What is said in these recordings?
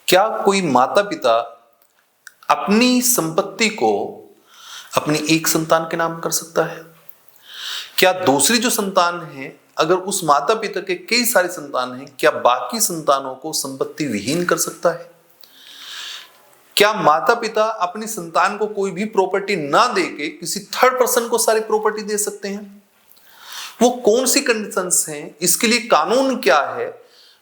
क्या कोई माता पिता अपनी संपत्ति को अपनी एक संतान के नाम कर सकता है? क्या दूसरी जो संतान है, अगर उस माता पिता के कई सारे संतान हैं, क्या बाकी संतानों को संपत्ति विहीन कर सकता है? क्या माता पिता अपनी संतान को कोई भी प्रॉपर्टी ना देके किसी थर्ड पर्सन को सारी प्रॉपर्टी दे सकते हैं? वो कौन सी कंडीशंस हैं? इसके लिए कानून क्या है?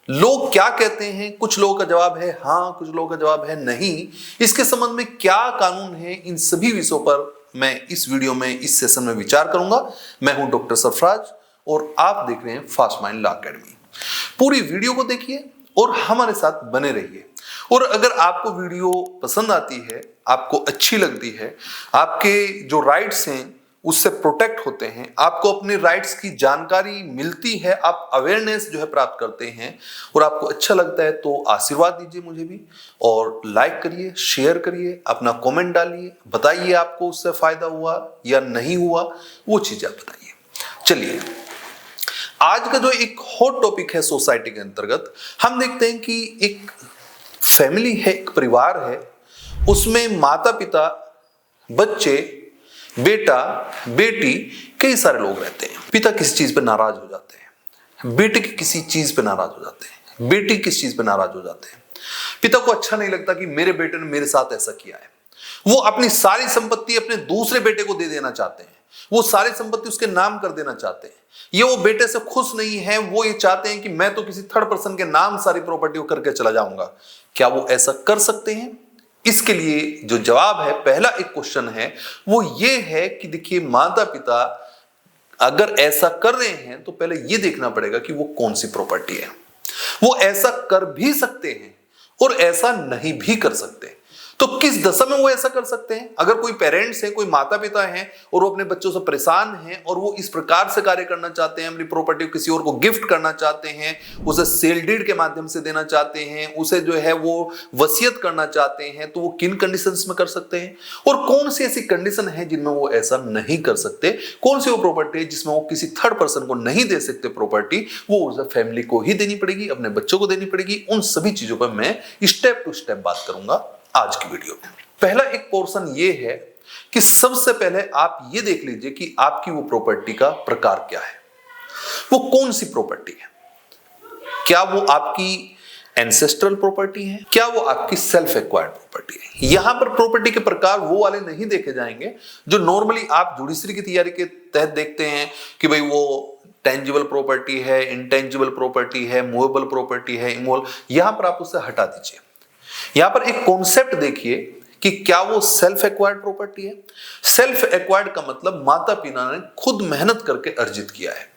लोग क्या कहते हैं? कुछ लोगों का जवाब है हाँ, कुछ लोगों का जवाब है नहीं। इसके संबंध में क्या कानून है, इन सभी विषयों पर मैं इस वीडियो में, इस सेशन में विचार करूंगा। मैं हूं डॉक्टर सरफराज और आप देख रहे हैं फास्ट माइंड लॉ एकेडमी। पूरी वीडियो को देखिए और हमारे साथ बने रहिए। और अगर आपको वीडियो पसंद आती है, आपको अच्छी लगती है, आपके जो राइट्स हैं उससे प्रोटेक्ट होते हैं, आपको अपने राइट्स की जानकारी मिलती है, आप अवेयरनेस जो है प्राप्त करते हैं और आपको अच्छा लगता है, तो आशीर्वाद दीजिए मुझे भी और लाइक करिए, शेयर करिए, अपना कमेंट डालिए, बताइए आपको उससे फायदा हुआ या नहीं हुआ, वो चीजें आप बताइए। चलिए, आज का जो एक हॉट टॉपिक है सोसाइटी के अंतर्गत, हम देखते हैं कि एक फैमिली है, एक परिवार है, उसमें माता पिता, बच्चे, बेटा, बेटी, कई सारे लोग रहते हैं। पिता किसी चीज पे नाराज हो जाते हैं, बेटे की किसी चीज पे नाराज हो जाते हैं, बेटी किस चीज पे नाराज हो जाते हैं। पिता को अच्छा नहीं लगता कि मेरे बेटे ने मेरे साथ ऐसा किया है। वो अपनी सारी संपत्ति अपने दूसरे बेटे को दे देना चाहते हैं, वो सारी संपत्ति उसके नाम कर देना चाहते हैं। ये वो बेटे से खुश नहीं है, वो ये चाहते हैं कि मैं तो किसी थर्ड पर्सन के नाम सारी प्रॉपर्टी को करके चला जाऊंगा। क्या वो ऐसा कर सकते हैं? इसके लिए जो जवाब है, पहला एक क्वेश्चन है, वो ये है कि देखिए, माता पिता अगर ऐसा कर रहे हैं तो पहले ये देखना पड़ेगा कि वो कौन सी प्रॉपर्टी है। वो ऐसा कर भी सकते हैं और ऐसा नहीं भी कर सकते। तो किस दशा में वो ऐसा कर सकते हैं? अगर कोई पेरेंट्स है, कोई माता पिता हैं और वो अपने बच्चों से परेशान हैं और वो इस प्रकार से कार्य करना चाहते हैं, अपनी प्रॉपर्टी को किसी और को गिफ्ट करना चाहते हैं, उसे सेल डीड के माध्यम से देना चाहते हैं, उसे जो है वो वसीयत करना चाहते हैं, तो वो किन कंडीशंस में कर सकते हैं और कौन सी ऐसी कंडीशन है जिनमें वो ऐसा नहीं कर सकते? कौन सी वो प्रॉपर्टी है जिसमें वो किसी थर्ड पर्सन को नहीं दे सकते प्रॉपर्टी, वो उसे फैमिली को ही देनी पड़ेगी, अपने बच्चों को देनी पड़ेगी। उन सभी चीजों पर मैं स्टेप टू स्टेप बात करूंगा आज की वीडियो में। पहला एक पोर्शन ये है कि सबसे पहले आप ये देख लीजिए कि आपकी वो प्रॉपर्टी का प्रकार क्या है, वो कौन सी प्रॉपर्टी है। क्या वो आपकी एंसेस्ट्रल प्रॉपर्टी है? क्या वो आपकी सेल्फ एक्वायर्ड प्रॉपर्टी है? यहां पर प्रॉपर्टी के प्रकार वो वाले नहीं देखे जाएंगे जो नॉर्मली आप जुडिशरी की तैयारी के तहत देखते हैं कि भाई वो टेंजिबल प्रॉपर्टी है, इंटेंजिबल प्रॉपर्टी है, मूवेबल प्रॉपर्टी है, इमूवेबल। यहां पर आप उसे हटा दीजिए। यहां पर एक कॉन्सेप्ट देखिए कि क्या वो सेल्फ एक्वायर्ड प्रॉपर्टी है। सेल्फ एक्वायर्ड का मतलब माता पिता ने खुद मेहनत करके अर्जित किया है।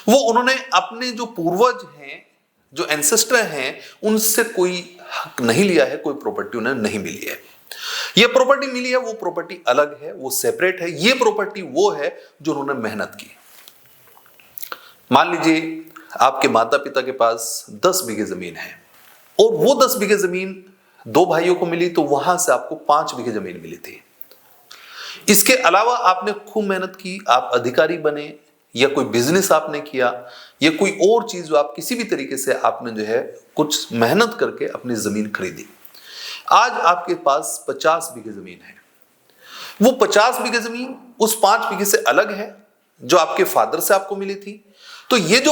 वो उन्होंने अपने जो पूर्वज हैं, जो एंसेस्टर हैं, उनसे कोई हक नहीं लिया है, कोई प्रॉपर्टी उन्हें नहीं मिली है। ये प्रॉपर्टी मिली है, वो प्रॉपर्टी अलग है, वो सेपरेट है। ये प्रॉपर्टी वो है जो उन्होंने मेहनत की। मान लीजिए आपके माता पिता के पास 10 बीघे जमीन है और वो 10 बीघे जमीन 2 भाइयों को मिली, तो वहां से आपको 5 बीघे जमीन मिली थी। इसके अलावा आपने खूब मेहनत की, आप अधिकारी बने या कोई बिजनेस आपने किया या कोई और चीज जो आप किसी भी तरीके से आपने जो है कुछ मेहनत करके अपनी जमीन खरीदी। आज आपके पास 50 बीघे जमीन है। वो 50 बीघे जमीन उस 5 बीघे से अलग है जो आपके फादर से आपको मिली थी। तो ये जो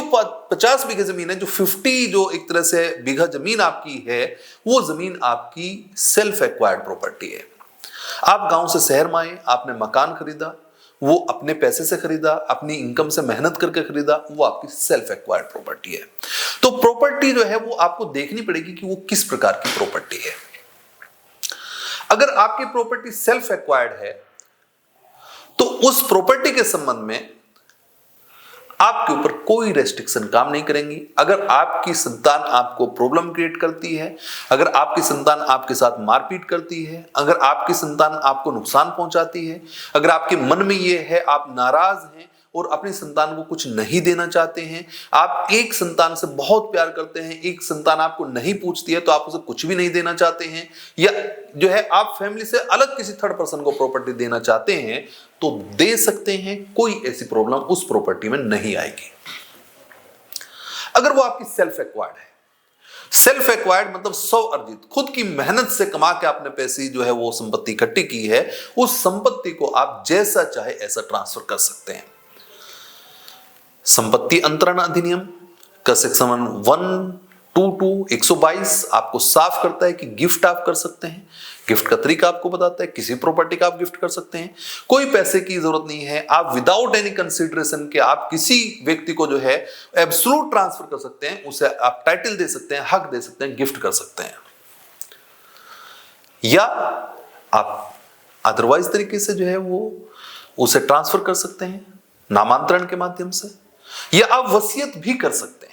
50 बीघे जमीन है, जो 50 जो एक तरह से बीघा जमीन आपकी है, वो जमीन आपकी सेल्फ एक्वायर्ड प्रॉपर्टी है। आप गांव से शहर में आए, आपने मकान खरीदा, वो अपने पैसे से खरीदा, अपनी इनकम से मेहनत करके खरीदा, वो आपकी सेल्फ एक्वायर्ड प्रॉपर्टी है। तो प्रॉपर्टी जो है वो आपको देखनी पड़ेगी कि वो किस प्रकार की प्रॉपर्टी है। अगर आपकी प्रॉपर्टी सेल्फ एक्वायर्ड है तो उस प्रॉपर्टी के संबंध में आपके ऊपर कोई रेस्ट्रिक्शन काम नहीं करेंगी। अगर आपकी संतान आपको प्रॉब्लम क्रिएट करती है, अगर आपकी संतान आपके साथ मारपीट करती है, अगर आपकी संतान आपको नुकसान पहुंचाती है, अगर आपके मन में ये है, आप नाराज हैं और अपनी संतान को कुछ नहीं देना चाहते हैं, आप एक संतान से बहुत प्यार करते हैं, एक संतान आपको नहीं पूछती है तो आप उसे कुछ भी नहीं देना चाहते हैं, या जो है आप फैमिली से अलग किसी थर्ड पर्सन को प्रॉपर्टी देना चाहते हैं, तो दे सकते हैं। कोई ऐसी प्रॉब्लम उस प्रॉपर्टी में नहीं आएगी। अगर वो आपकी सेल्फ एक्वायर्ड है, सेल्फ एक्वायर्ड मतलब स्व अर्जित, खुद की मेहनत से कमा के आपने पैसे जो है वो संपत्ति इकट्ठी की है, उस संपत्ति को आप जैसा चाहे ऐसा ट्रांसफर कर सकते हैं। संपत्ति अंतरण अधिनियम का सेक्शन 122 आपको साफ करता है कि गिफ्ट आप कर सकते हैं। गिफ्ट का तरीका आपको बताता है, किसी प्रॉपर्टी का आप गिफ्ट कर सकते हैं, कोई पैसे की जरूरत नहीं है, आप विदाउट एनी कंसीडरेशन के आप किसी व्यक्ति को जो है एब्सोल्यूट ट्रांसफर कर सकते हैं, उसे आप टाइटल दे सकते हैं, हक दे सकते हैं, गिफ्ट कर सकते हैं। या आप अदरवाइज तरीके से जो है वो उसे ट्रांसफर कर सकते हैं नामांतरण के माध्यम से, या आप वसीयत भी कर सकते हैं।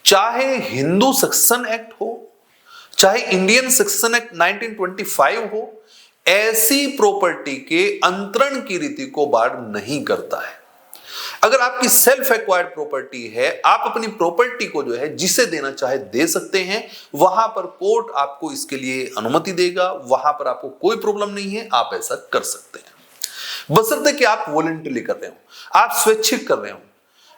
चाहे हिंदू सक्सेशन एक्ट हो, चाहे इंडियन सक्सेशन एक्ट 1925 हो, ऐसी प्रॉपर्टी के अंतरण की रीति को बार नहीं करता है। अगर आपकी सेल्फ एक्वायर्ड प्रॉपर्टी है, आप अपनी प्रॉपर्टी को जो है जिसे देना चाहे दे सकते हैं, वहां पर कोर्ट आपको इसके लिए अनुमति देगा, वहां पर आपको कोई प्रॉब्लम नहीं है, आप ऐसा कर सकते हैं बशर्ते कि आप वॉलंटरी कर रहे हो, आप स्वैच्छिक कर रहे हो,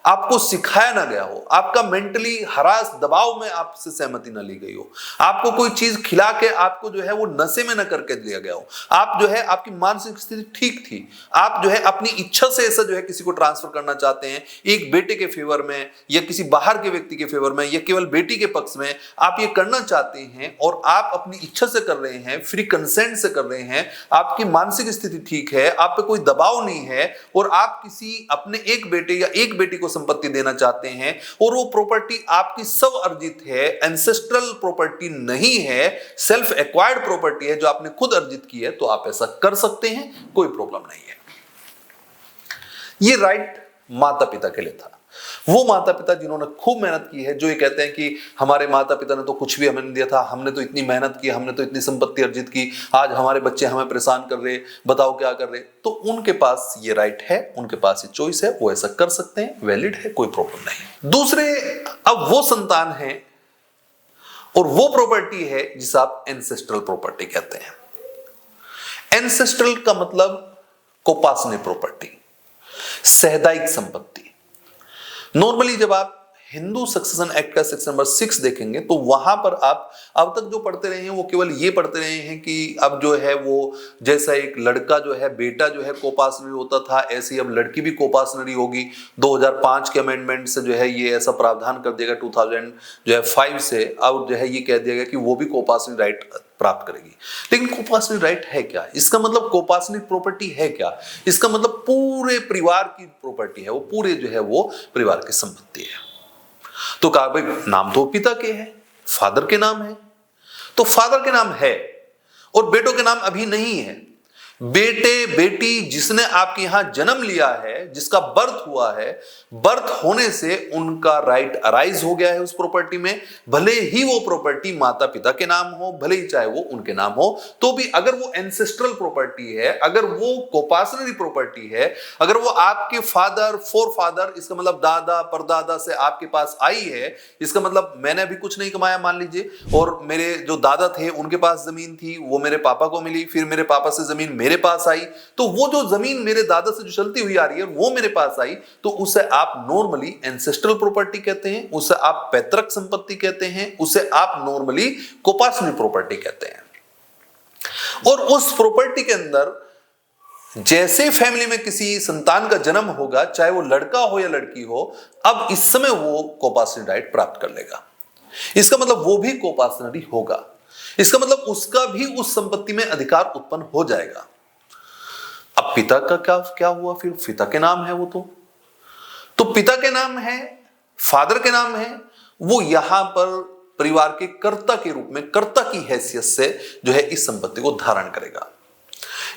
आपको सिखाया ना गया हो, आपका मेंटली हरास दबाव में आपसे सहमति ना ली गई हो, आपको कोई चीज खिला के आपको जो है वो नशे में न करके दिया गया हो, आप जो है आपकी मानसिक स्थिति ठीक थी, आप जो है अपनी इच्छा से ऐसा जो है किसी को ट्रांसफर करना चाहते हैं, एक बेटे के फेवर में या किसी बाहर के व्यक्ति के फेवर में या केवल बेटी के पक्ष में आप ये करना चाहते हैं और आप अपनी इच्छा से कर रहे हैं, फ्री कंसेंट से कर रहे हैं, आपकी मानसिक स्थिति ठीक है, आप पे कोई दबाव नहीं है और आप किसी अपने एक बेटे या एक बेटी को संपत्ति देना चाहते हैं और वो प्रॉपर्टी आपकी स्व अर्जित है, एंसेस्ट्रल प्रॉपर्टी नहीं है, सेल्फ एक्वायर्ड प्रॉपर्टी है जो आपने खुद अर्जित की है, तो आप ऐसा कर सकते हैं, कोई प्रॉब्लम नहीं है। ये राइट माता पिता के लिए था। वो माता पिता जिन्होंने खूब मेहनत की है, जो ये कहते हैं कि हमारे माता पिता ने तो कुछ भी हमें नहीं दिया था, हमने तो इतनी मेहनत की, हमने तो इतनी संपत्ति अर्जित की, आज हमारे बच्चे हमें परेशान कर रहे, बताओ क्या कर रहे। तो उनके पास ये राइट है, उनके पास ये चॉइस है, वो ऐसा कर सकते हैं, वैलिड है, कोई प्रॉब्लम नहीं। दूसरे, अब वो संतान है और वो प्रॉपर्टी है जिसे आप एंसेस्ट्रल प्रॉपर्टी कहते हैं। एंसेस्ट्रल का मतलब कोपासनी प्रॉपर्टी, सहदायिक संपत्ति। नॉर्मली जब आप हिंदू सक्सेशन एक्ट का सेक्शन नंबर 6 देखेंगे तो वहां पर आप अब तक जो पढ़ते रहे हैं वो केवल ये पढ़ते रहे हैं कि अब जो है वो जैसा एक लड़का जो है बेटा जो है कोपासनरी होता था, ऐसे ही अब लड़की भी कोपासनरी होगी। 2005 के अमेंडमेंट से जो है ये ऐसा प्रावधान कर दिया 2005 से, अब जो है ये कह दिया गया कि वो भी कोपासनरी राइट प्राप्त करेगी। लेकिन कोपासनी राइट है क्या? इसका मतलब कोपासनी प्रॉपर्टी है क्या? इसका मतलब पूरे परिवार की प्रॉपर्टी है, वो पूरे जो है वो परिवार की संपत्ति है। तो कहा भाई नाम तो पिता के है, फादर के नाम है, तो फादर के नाम है और बेटों के नाम अभी नहीं है। बेटे बेटी जिसने आपके यहां जन्म लिया है, जिसका बर्थ हुआ है, बर्थ होने से उनका राइट अराइज हो गया है उस प्रॉपर्टी में, भले ही वो प्रॉपर्टी माता पिता के नाम हो, भले ही चाहे वो उनके नाम हो, तो भी अगर वो एंसेस्ट्रल प्रॉपर्टी है, अगर वो कोपासनरी प्रॉपर्टी है, अगर वो आपके फादर फोर फादर, इसका मतलब दादा परदादा से आपके पास आई है, इसका मतलब मैंने अभी कुछ नहीं कमाया मान लीजिए, और मेरे जो दादा थे उनके पास जमीन थी, वो मेरे पापा को मिली, फिर मेरे पापा से जमीन मेरे पास आई, तो वो जो जमीन मेरे दादा से जो चलती हुई आ रही है वो मेरे पास आई, तो उसे आप नॉर्मली एंसेस्ट्रल प्रॉपर्टी कहते हैं, उसे आप पैतृक संपत्ति कहते हैं, उसे आप नॉर्मली कोपासनी प्रॉपर्टी कहते हैं। और उस प्रॉपर्टी के अंदर जैसे फैमिली में किसी संतान का जन्म होगा, चाहे वो लड़का हो या लड़की हो, अब इस समय वो कोपासनी राइट प्राप्त कर लेगा। इसका मतलब वो भी कोपासनरी होगा, इसका मतलब उसका भी उस संपत्ति में अधिकार उत्पन्न हो जाएगा। अब पिता का क्या हुआ? फिर पिता के नाम है वो, तो पिता के नाम है, फादर के नाम है, वो यहां पर परिवार के कर्ता के रूप में, कर्ता की हैसियत से जो है इस संपत्ति को धारण करेगा।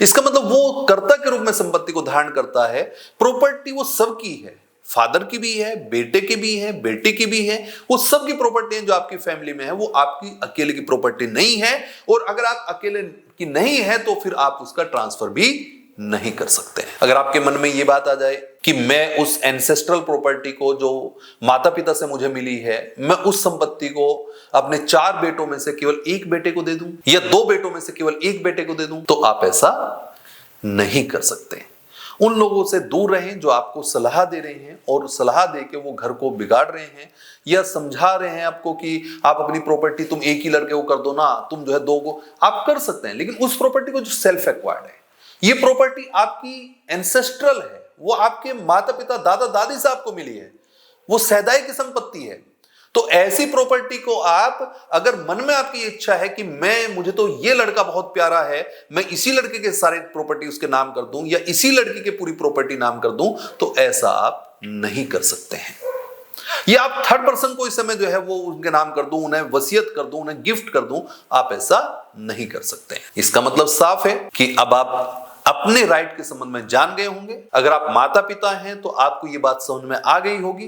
इसका मतलब वो कर्ता के रूप में संपत्ति को धारण करता है। प्रॉपर्टी वो सबकी है, फादर की भी है, बेटे की भी है, बेटी की भी है, वो सबकी प्रॉपर्टी है जो आपकी फैमिली में है, वो आपकी अकेले की प्रॉपर्टी नहीं है। और अगर आप अकेले की नहीं है तो फिर आप उसका ट्रांसफर भी नहीं कर सकते हैं। अगर आपके मन में ये बात आ जाए कि मैं उस एंसेस्ट्रल प्रॉपर्टी को जो माता पिता से मुझे मिली है, मैं उस संपत्ति को अपने 4 बेटों में से केवल एक बेटे को दे दूं या 2 बेटों में से केवल एक बेटे को दे दूं, तो आप ऐसा नहीं कर सकते। उन लोगों से दूर रहें जो आपको सलाह दे रहे हैं और सलाह दे के वो घर को बिगाड़ रहे हैं या समझा रहे हैं आपको कि आप अपनी प्रॉपर्टी तुम एक ही लड़के को कर दो ना, तुम जो है दो को आप कर सकते हैं, लेकिन उस प्रॉपर्टी को जो सेल्फ एक्वायर्ड है, ये प्रॉपर्टी आपकी एंसेस्ट्रल है, वो आपके माता पिता दादा दादी से आपको मिली है, वो सैदाई की संपत्ति है। तो ऐसी प्रॉपर्टी को आप, अगर मन में आपकी इच्छा है कि मुझे तो ये लड़का बहुत प्यारा है, मैं इसी लड़के के सारे प्रॉपर्टी उसके नाम कर दूं या इसी लड़की के पूरी प्रॉपर्टी नाम कर दूं, तो ऐसा आप नहीं कर सकते हैं। या आप थर्ड पर्सन को इस समय जो है वो उनके नाम कर दूं, उन्हें वसीयत कर दूं, उन्हें गिफ्ट कर दूं, आप ऐसा नहीं कर सकते हैं। इसका मतलब साफ है कि अब आप अपने राइट के संबंध में जान गए होंगे। अगर आप माता पिता हैं तो आपको यह बात समझ में आ गई होगी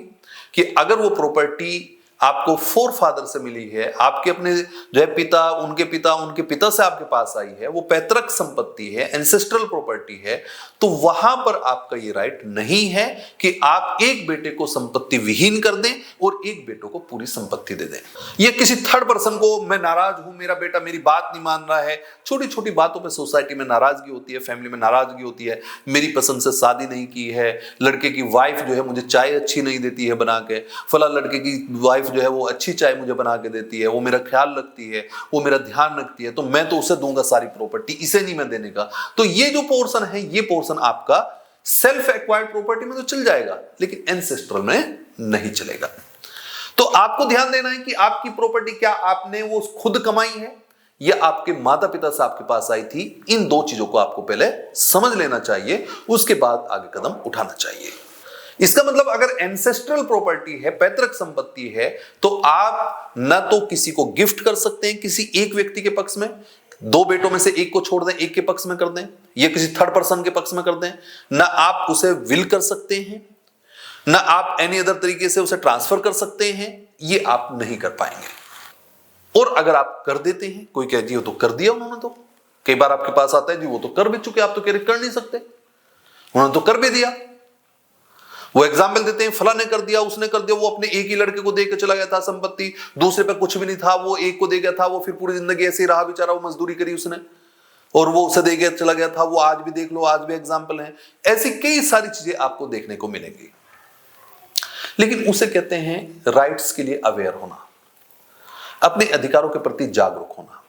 कि अगर वो प्रॉपर्टी आपको फोर फादर से मिली है, आपके अपने जो है पिता उनके पिता से आपके पास आई है, वो पैतृक संपत्ति है, एंसेस्ट्रल प्रॉपर्टी है, तो वहां पर आपका ये राइट नहीं है कि आप एक बेटे को संपत्ति विहीन कर दें और एक बेटे को पूरी संपत्ति दे दें। ये किसी थर्ड पर्सन को, मैं नाराज हूं, मेरा बेटा मेरी बात नहीं मान रहा है, छोटी छोटी बातों पर सोसाइटी में नाराजगी होती है, फैमिली में नाराजगी होती है, मेरी पसंद से शादी नहीं की है, लड़के की वाइफ जो है मुझे चाय अच्छी नहीं देती है बना के, फला लड़के की वाइफ जो है वो अच्छी चाय मुझे बना के देती है, वो मेरा ख्याल रखती है, वो मेरा ध्यान रखती है, तो मैं तो उसे दूंगा सारी प्रॉपर्टी, इसे नहीं मैं देने का। तो ये जो पोर्शन है, ये पोर्शन आपका सेल्फ एक्वायर्ड प्रॉपर्टी में तो चल जाएगा, लेकिन एंसेस्ट्रल में नहीं चलेगा। तो आपको ध्यान देना है कि आपकी प्रॉपर्टी क्या आपने वो खुद कमाई है या आपके माता पिता से आपके पास आई थी। इन दो चीजों को आपको पहले समझ लेना चाहिए, उसके बाद आगे कदम उठाना चाहिए। इसका मतलब अगर एंसेस्ट्रल प्रॉपर्टी है, पैतृक संपत्ति है, तो आप ना तो किसी को गिफ्ट कर सकते हैं किसी एक व्यक्ति के पक्ष में, दो बेटों में से एक को छोड़ दें, एक के पक्ष में कर दें, या किसी थर्ड पर्सन के पक्ष में कर दें, ना आप उसे विल कर सकते हैं, ना आप एनी अदर तरीके से उसे ट्रांसफर कर सकते हैं, ये आप नहीं कर पाएंगे। और अगर आप कर देते हैं, कोई कह जी वो तो कर दिया उन्होंने, तो कई बार आपके पास आता है जी वो तो कर भी चुके, आप तो कह रहे कर नहीं सकते, उन्होंने तो कर भी दिया। वो एग्जाम्पल देते हैं, फला ने कर दिया, उसने कर दिया, वो अपने एक ही लड़के को दे के चला गया था संपत्ति, दूसरे पे कुछ भी नहीं था, वो एक को दे गया था, वो फिर पूरी जिंदगी ऐसे ही रहा बेचारा, वो मजदूरी करी उसने और वो उसे दे गया चला गया था। वो आज भी देख लो, आज भी एग्जाम्पल है, ऐसी कई सारी चीजें आपको देखने को मिलेंगी। लेकिन उसे कहते हैं राइट्स के लिए अवेयर होना, अपने अधिकारों के प्रति जागरूक होना।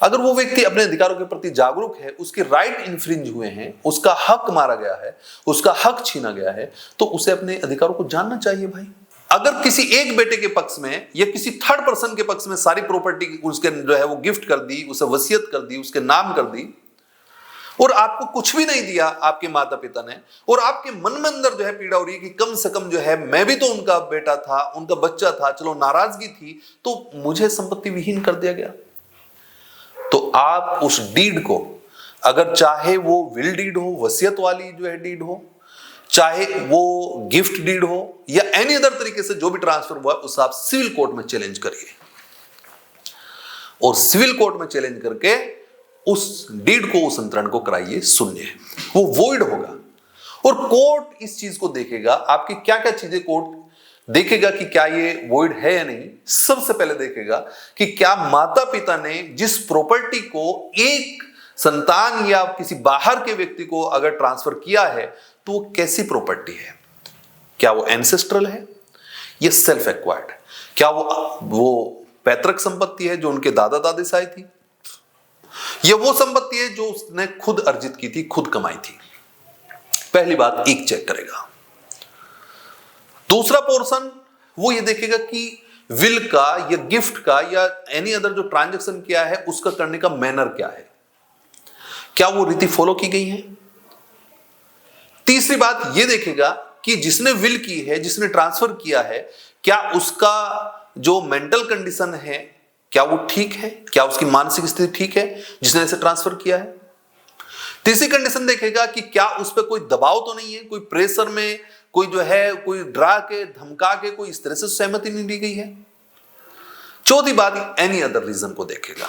अगर वो व्यक्ति अपने अधिकारों के प्रति जागरूक है, उसके राइट इन्फ्रिंज हुए हैं, उसका हक मारा गया है, उसका हक छीना गया है, तो उसे अपने अधिकारों को जानना चाहिए भाई। अगर किसी एक बेटे के पक्ष में या किसी थर्ड पर्सन के पक्ष में सारी प्रॉपर्टी उसके जो है वो गिफ्ट कर दी, उसे वसीयत कर दी, उसके नाम कर दी, और आपको कुछ भी नहीं दिया आपके माता पिता ने, और आपके मन में अंदर जो है पीड़ा हो रही है कि कम से कम जो है मैं भी तो उनका बेटा था, उनका बच्चा था, चलो नाराजगी थी, तो मुझे संपत्ति विहीन कर दिया गया, तो आप उस डीड को, अगर चाहे वो विल डीड हो, वसीयत वाली जो है डीड हो, चाहे वो गिफ्ट डीड हो, या एनी अदर तरीके से जो भी ट्रांसफर हुआ, उसे आप सिविल कोर्ट में चैलेंज करिए, और सिविल कोर्ट में चैलेंज करके उस डीड को, उस अंतरण को कराइए शून्य, वो वॉइड होगा। और कोर्ट इस चीज को देखेगा, आपकी क्या क्या चीजें कोर्ट देखेगा कि क्या ये वॉइड है या नहीं। सबसे पहले देखेगा कि क्या माता पिता ने जिस प्रॉपर्टी को एक संतान या किसी बाहर के व्यक्ति को अगर ट्रांसफर किया है, तो वो कैसी प्रॉपर्टी है, क्या वो एंसेस्ट्रल है या सेल्फ एक्वायर्ड, क्या वो पैतृक संपत्ति है जो उनके दादा दादी से आई थी, या वो संपत्ति है जो उसने खुद अर्जित की थी, खुद कमाई थी। पहली बात एक चेक करेगा। दूसरा पोर्शन वो ये देखेगा कि विल का या गिफ्ट का या एनी अदर जो ट्रांजैक्शन किया है उसका करने का मैनर क्या है, क्या वो रीति फॉलो की गई है। तीसरी बात ये देखेगा कि जिसने विल की है, जिसने ट्रांसफर किया है, क्या उसका जो मेंटल कंडीशन है क्या वो ठीक है, क्या उसकी मानसिक स्थिति ठीक है जिसने इसे ट्रांसफर किया है। तीसरी कंडीशन देखेगा कि क्या उस पर कोई दबाव तो नहीं है, कोई प्रेशर में, कोई जो है कोई डरा के धमका के कोई इस तरह से सहमति नहीं दी गई है। चौथी बात एनी अदर रीजन को देखेगा,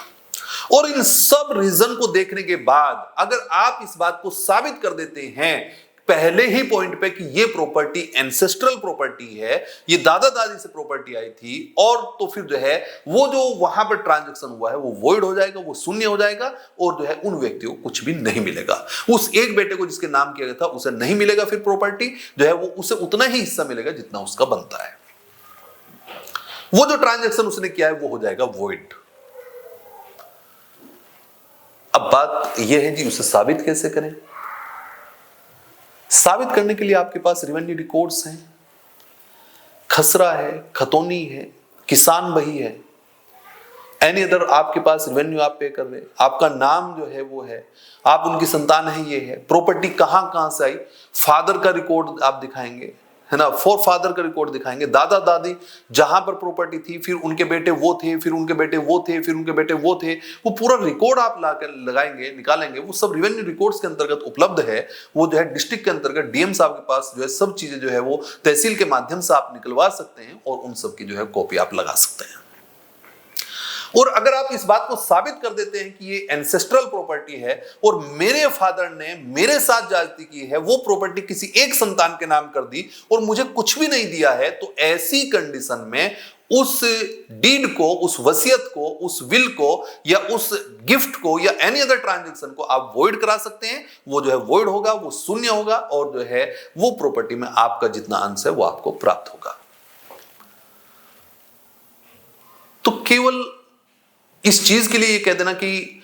और इन सब रीजन को देखने के बाद अगर आप इस बात को साबित कर देते हैं, पहले ही पॉइंट पे कि ये प्रॉपर्टी एंसेस्ट्रल प्रॉपर्टी है, ये दादा दादी से प्रॉपर्टी आई थी, और तो फिर जो है वो जो वहां पर ट्रांजैक्शन हुआ है वो वॉइड हो जाएगा, वो शून्य हो जाएगा, और जो है उन व्यक्तियों को कुछ भी नहीं मिलेगा। उस एक बेटे को जिसके नाम किया गया था उसे नहीं मिलेगा, फिर प्रॉपर्टी जो है वो उसे उतना ही हिस्सा मिलेगा जितना उसका बनता है। वो जो ट्रांजैक्शन उसने किया है वो हो जाएगा वॉइड। अब बात यह है जी उसे साबित कैसे करें। साबित करने के लिए आपके पास रेवेन्यू रिकॉर्ड्स हैं, खसरा है, खतौनी है, किसान बही है, एनी अदर आपके पास रेवेन्यू आप पे कर रहे, आपका नाम जो है वो है, आप उनकी संतान है, ये है, प्रॉपर्टी कहां कहां से आई, फादर का रिकॉर्ड आप दिखाएंगे, है ना, फोर फादर का रिकॉर्ड दिखाएंगे, दादा दादी जहां पर प्रॉपर्टी थी, फिर उनके बेटे वो थे, फिर उनके बेटे वो थे, फिर उनके बेटे वो थे, वो पूरा रिकॉर्ड आप लाकर लगाएंगे, निकालेंगे, वो सब रेवेन्यू रिकॉर्ड्स के अंतर्गत उपलब्ध है। वो जो है डिस्ट्रिक्ट के अंतर्गत डीएम साहब के पास जो है सब चीजें जो है वो तहसील के माध्यम से आप निकलवा सकते हैं, और उन सब की जो है कॉपी आप लगा सकते हैं। और अगर आप इस बात को साबित कर देते हैं कि ये एंसेस्ट्रल प्रॉपर्टी है और मेरे फादर ने मेरे साथ ज्यादती की है, वो प्रॉपर्टी किसी एक संतान के नाम कर दी और मुझे कुछ भी नहीं दिया है, तो ऐसी कंडीशन में उस डीड को, उस वसीयत को, उस विल को, या उस गिफ्ट को, या एनी अदर ट्रांजैक्शन को आप वॉइड करा सकते हैं। वो जो है वॉइड होगा, वो शून्य होगा, और जो है वो प्रॉपर्टी में आपका जितना अंश है वो आपको प्राप्त होगा। तो केवल इस चीज के लिए ये कह देना कि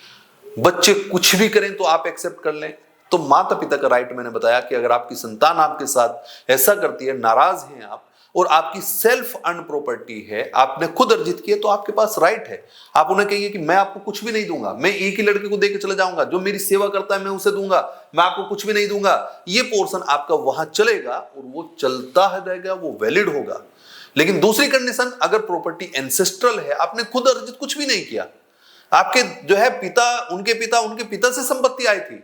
बच्चे कुछ भी करें तो आप एक्सेप्ट कर लें, तो माता पिता का राइट मैंने बताया कि अगर आपकी संतान आपके साथ ऐसा करती है, नाराज हैं आप, और आपकी सेल्फ अर्न प्रॉपर्टी है, आपने खुद अर्जित की है, तो आपके पास राइट है। आप उन्हें कहिए कि मैं आपको कुछ भी नहीं दूंगा, मैं एक ही लड़के को देके चले जाऊंगा, जो मेरी सेवा करता है मैं उसे दूंगा, मैं आपको कुछ भी नहीं दूंगा। ये पोर्शन आपका वहां चलेगा और वो चलता रहेगा, वो वैलिड होगा। लेकिन दूसरी कंडीशन, अगर प्रॉपर्टी एंसेस्ट्रल है, आपने खुद अर्जित कुछ भी नहीं किया, आपके जो है पिता, उनके पिता से संपत्ति आई थी,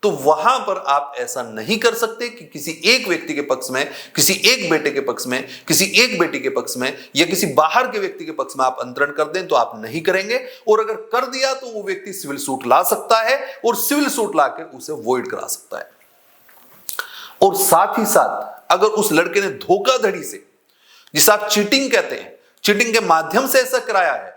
तो वहां पर आप ऐसा नहीं कर सकते कि किसी एक व्यक्ति के पक्ष में, किसी एक बेटे के पक्ष में, किसी एक बेटी के पक्ष में, या किसी बाहर के व्यक्ति के पक्ष में आप अंतरण कर दें, तो आप नहीं करेंगे। और अगर कर दिया तो वो व्यक्ति सिविल सूट ला सकता है, और सिविल सूट लाकर उसे वॉइड करा सकता है। और साथ ही साथ अगर उस लड़के ने धोखाधड़ी से, जिसे आप चीटिंग कहते हैं, चीटिंग के माध्यम से ऐसा कराया है,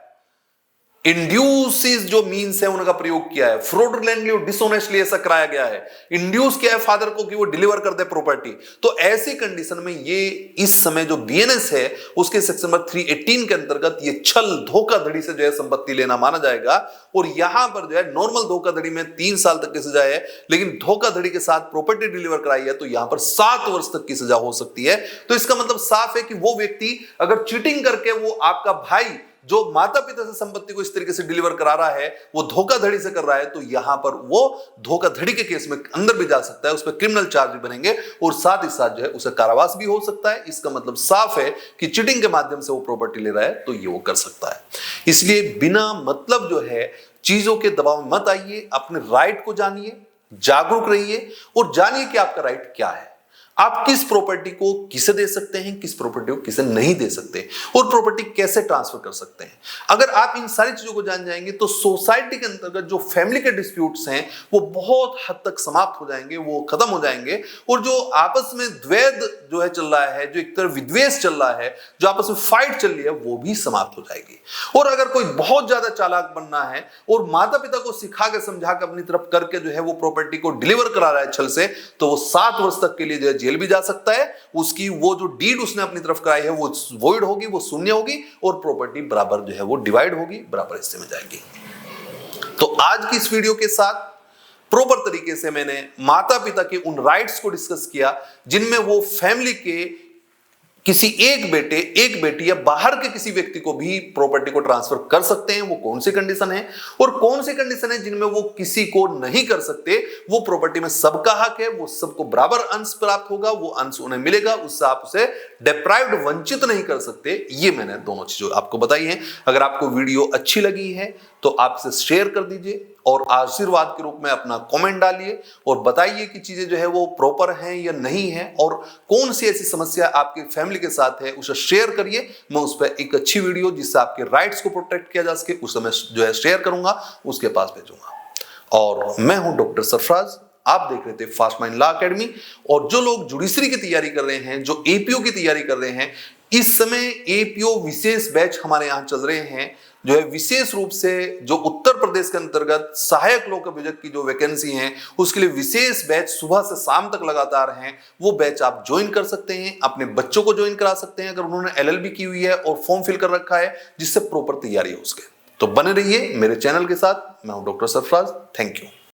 इंड्यूसिस जो मीन्स है उनका प्रयोग किया है, फ्रॉडुलेंटली और डिसऑनेस्टली ऐसा कराया गया है, इंड्यूस किया है फादर को कि वो डिलीवर कर दे प्रॉपर्टी, तो ऐसी कंडीशन में ये इस समय जो बीएनएस है उसके सेक्शन नंबर 318 के अंतर्गत ये छल धोखाधड़ी से जो है संपत्ति लेना माना जाएगा। और यहां पर जो है नॉर्मल धोखाधड़ी में 3 साल तक की सजा है, लेकिन धोखाधड़ी के साथ प्रॉपर्टी डिलीवर कराई है तो यहां पर 7 वर्ष तक की सजा हो सकती है। तो इसका मतलब साफ है कि वो व्यक्ति अगर चीटिंग करके वो आपका भाई जो माता पिता से संपत्ति को इस तरीके से डिलीवर करा रहा है, वो धोखाधड़ी से कर रहा है, तो यहां पर वो धोखाधड़ी के केस में अंदर भी जा सकता है, उस पर क्रिमिनल चार्ज भी बनेंगे, और साथ ही साथ जो है उसे कारावास भी हो सकता है। इसका मतलब साफ है कि चीटिंग के माध्यम से वो प्रॉपर्टी ले रहा है, तो ये वो कर सकता है। इसलिए बिना मतलब जो है चीजों के दबाव में मत आइए, अपने राइट को जानिए, जागरूक रहिए, और जानिए कि आपका राइट क्या है, आप किस प्रॉपर्टी को किसे दे सकते हैं, किस प्रॉपर्टी को किसे नहीं दे सकते, और प्रॉपर्टी कैसे ट्रांसफर कर सकते हैं। अगर आप इन सारी चीजों को जान जाएंगे तो सोसाइटी के अंतर्गत जो फैमिली के डिस्प्यूट्स हैं वो बहुत हद तक समाप्त हो जाएंगे, वो खत्म हो जाएंगे, और जो आपस में द्वैध जो है चल रहा है, जो एक तरफ विद्वेष चल रहा है, जो आपस में फाइट चल रही है, वो भी समाप्त हो जाएगी। और अगर कोई बहुत ज्यादा चालाक बनना है और माता पिता को सिखा के समझा के अपनी तरफ करके जो है वो प्रॉपर्टी को डिलीवर करा रहा है छल से, तो वो 7 वर्ष तक के लिए जो है जेल भी जा सकता है। उसकी वो जो डीड उसने अपनी तरफ कराई है वो वॉइड होगी, वो शून्य होगी, और प्रॉपर्टी बराबर जो है वो डिवाइड होगी, बराबर हिस्से में जाएगी। तो आज की इस वीडियो के साथ प्रॉपर तरीके से मैंने माता पिता के उन राइट्स को डिस्कस किया जिनमें वो फैमिली के किसी एक बेटे, एक बेटी या बाहर के किसी व्यक्ति को भी प्रॉपर्टी को ट्रांसफर कर सकते हैं। वो कौन सी कंडीशन है, और कौन सी कंडीशन है जिनमें वो किसी को नहीं कर सकते। वो प्रॉपर्टी में सबका हक है, वो सबको बराबर अंश प्राप्त होगा, वो अंश उन्हें मिलेगा, उससे आप उसे डिप्राइव्ड, वंचित नहीं कर सकते। ये मैंने दोनों चीजें आपको बताई हैं। अगर आपको वीडियो अच्छी लगी है तो आप इसे शेयर कर दीजिए, और आशीर्वाद के रूप में अपना कमेंट डालिए और बताइए कि चीजें जो है वो प्रॉपर हैं या नहीं है, और कौन सी ऐसी समस्या आपके फैमिली के साथ है उसे शेयर करिए। मैं उस पर एक अच्छी वीडियो जिससे आपके राइट्स को प्रोटेक्ट किया जा सके उसे मैं जो है शेयर करूंगा, उसके पास भेजूंगा। और मैं हूं डॉक्टर सरफराज, आप देख रहे थे फास्ट माइंड लॉ एकेडमी। और जो लोग जुडिशरी की तैयारी कर रहे हैं, जो एपीओ की तैयारी कर रहे हैं, इस समय एपीओ विशेष बैच हमारे यहां चल रहे हैं, जो है विशेष रूप से जो उत्तर प्रदेश के अंतर्गत सहायक लोक अभियोजक की जो वैकेंसी है उसके लिए विशेष बैच सुबह से शाम तक लगातार हैं। वो बैच आप ज्वाइन कर सकते हैं, अपने बच्चों को ज्वाइन करा सकते हैं अगर उन्होंने एलएलबी की हुई है और फॉर्म फिल कर रखा है, जिससे प्रॉपर तैयारी हो सके। तो बने रहिए मेरे चैनल के साथ। मैं हूं डॉक्टर सरफराज। Thank you.